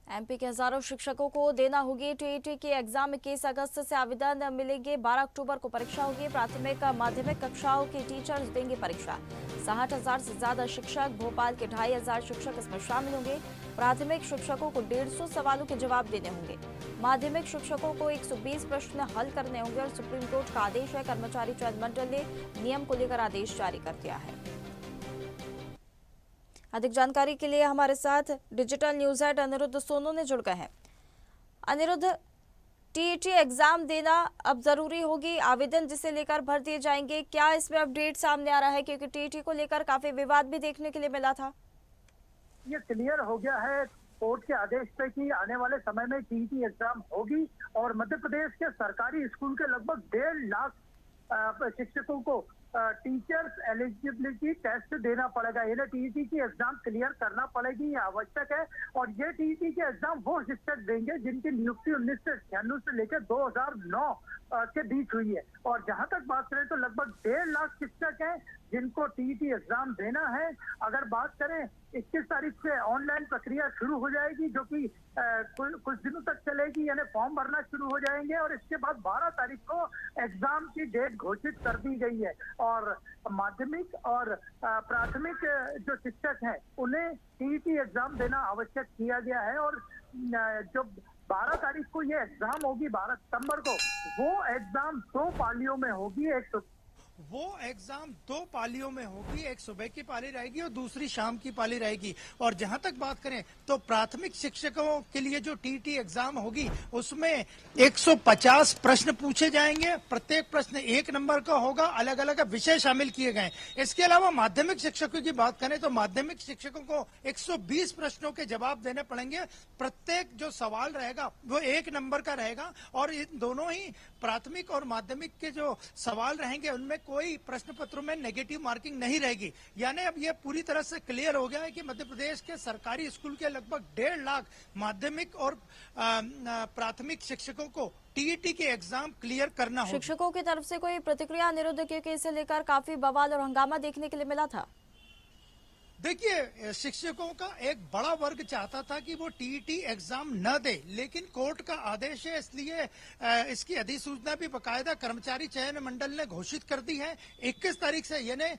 MP के हजारों शिक्षकों को देना होगी टीईटी की एग्जाम। 21 अगस्त से आवेदन मिलेंगे, 12 अक्टूबर को परीक्षा होगी। प्राथमिक माध्यमिक कक्षाओं के टीचर्स देंगे परीक्षा। 60,000 से ज्यादा शिक्षक, भोपाल के 2,500 शिक्षक इसमें शामिल होंगे। प्राथमिक शिक्षकों को 150 सवालों के जवाब देने होंगे। माध्यमिक शिक्षकों को 120 प्रश्न हल करने होंगे और सुप्रीम कोर्ट का आदेश है। कर्मचारी चयन मंडल ने नियम को लेकर आदेश जारी कर दिया है। अधिक जानकारी के लिए हमारे साथ digital news head Anirudh Sonu ने जुड़ गए हैं। अनिरुद्ध, टीईटी एग्जाम देना अब जरूरी होगी, आवेदन जिसे लेकर भर दिए जाएंगे, क्या इसमें अपडेट सामने आ रहा है? क्योंकि टीईटी को लेकर काफी विवाद भी देखने के लिए मिला था। ये क्लियर हो गया है कोर्ट के आदेश पे कि आने वाले समय में टीईटी एग्जाम होगी और मध्य प्रदेश के सरकारी स्कूल के लगभग 1.5 लाख शिक्षकों को टीचर्स एलिजिबिलिटी टेस्ट देना पड़ेगा। इन्हें टीईटी की एग्जाम क्लियर करना पड़ेगी, ये आवश्यक है। और ये टीईटी के एग्जाम वो शिक्षक देंगे जिनकी नियुक्ति 1996 से लेकर 2009 के बीच हुई है। और जहां तक बात करें तो लगभग 1.5 लाख शिक्षक हैं जिनको टीईटी एग्जाम देना है। अगर बात करें 21 तारीख से ऑनलाइन प्रक्रिया शुरू हो जाएगी, जो कि कुछ दिनों तक चलेगी, यानी फॉर्म भरना शुरू हो जाएंगे और इसके बाद 12 तारीख को एग्जाम की डेट घोषित कर दी गई है। और माध्यमिक और प्राथमिक जो शिक्षक हैं उन्हें टीईटी एग्जाम देना आवश्यक किया गया है। और जो 12 तारीख को ये एग्जाम होगी, 12 सितंबर को, वो एग्जाम 2 पालियों में होगी। वो एग्जाम 2 पालियों में होगी, एक सुबह की पाली रहेगी और दूसरी शाम की पाली रहेगी। और जहां तक बात करें तो प्राथमिक शिक्षकों के लिए जो टीईटी एग्जाम होगी उसमें 150 प्रश्न पूछे जाएंगे। प्रत्येक प्रश्न 1 नंबर का होगा, अलग अलग विषय शामिल किए गए। इसके अलावा माध्यमिक शिक्षकों की बात करें तो माध्यमिक शिक्षकों को 120 प्रश्नों के जवाब देने पड़ेंगे। प्रत्येक जो सवाल रहेगा वो 1 नंबर का रहेगा और इन दोनों ही प्राथमिक और माध्यमिक के जो सवाल रहेंगे उनमें कोई प्रश्न पत्रों में नेगेटिव मार्किंग नहीं रहेगी। यानी अब यह पूरी तरह से क्लियर हो गया है कि मध्य प्रदेश के सरकारी स्कूल के लगभग 1.5 लाख माध्यमिक और प्राथमिक शिक्षकों को टीईटी के एग्जाम क्लियर करना होगा। शिक्षकों की तरफ से कोई प्रतिक्रिया अनिरुद्ध, क्योंकि इसे लेकर काफी बवाल और हंगामा देखने के लिए मिला था। देखिए, शिक्षकों का एक बड़ा वर्ग चाहता था कि वो टीईटी एग्जाम न दे, लेकिन कोर्ट का आदेश है, इसलिए इसकी अधिसूचना भी बकायदा कर्मचारी चयन मंडल ने घोषित कर दी है। 21 तारीख से यानी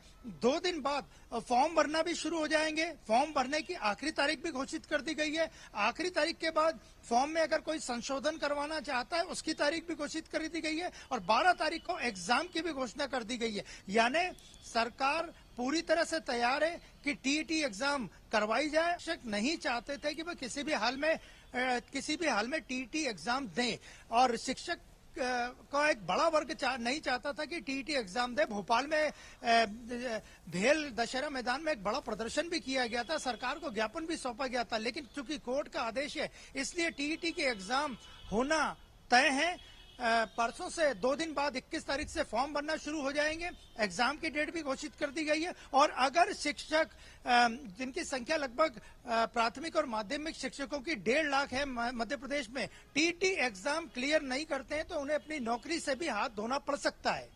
2 दिन बाद फॉर्म भरना भी शुरू हो जाएंगे। फॉर्म भरने की आखिरी तारीख भी घोषित कर दी गई है। आखिरी तारीख के बाद फॉर्म में अगर कोई संशोधन करवाना चाहता है उसकी तारीख भी घोषित कर दी गई है और 12 तारीख को एग्जाम की भी घोषणा कर दी गई है। यानी सरकार पूरी तरह से तैयार है कि टीईटी एग्जाम करवाई जाए। शिक्षक नहीं चाहते थे कि वह किसी भी हाल में टीईटी एग्जाम दें और शिक्षक का एक बड़ा वर्ग नहीं चाहता था कि टीईटी एग्जाम दे। भोपाल में भेल दशहरा मैदान में एक बड़ा प्रदर्शन भी किया गया था, सरकार को ज्ञापन भी सौंपा गया था, लेकिन चूंकि कोर्ट का आदेश है इसलिए टीईटी के एग्जाम होना तय है। परसों से 2 दिन बाद 21 तारीख से फॉर्म भरना शुरू हो जाएंगे। एग्जाम की डेट भी घोषित कर दी गई है। और अगर शिक्षक जिनकी संख्या लगभग प्राथमिक और माध्यमिक शिक्षकों की 1.5 लाख है मध्य प्रदेश में, टीईटी एग्जाम क्लियर नहीं करते हैं तो उन्हें अपनी नौकरी से भी हाथ धोना पड़ सकता है।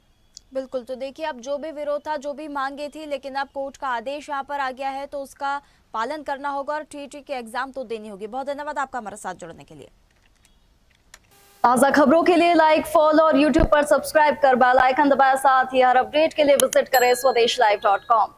बिल्कुल, तो देखिए, अब जो भी विरोध था, जो भी मांगे थी, लेकिन अब कोर्ट का आदेश यहाँ पर आ गया है तो उसका पालन करना होगा और टीईटी के एग्जाम तो देनी होगी। बहुत धन्यवाद आपका हमारे साथ जुड़ने के लिए। ताज़ा खबरों के लिए लाइक, फॉलो और यूट्यूब पर सब्सक्राइब कर बेल आइकन दबाएं। साथ ही हर अपडेट के लिए विजिट करें swedeshlive.com।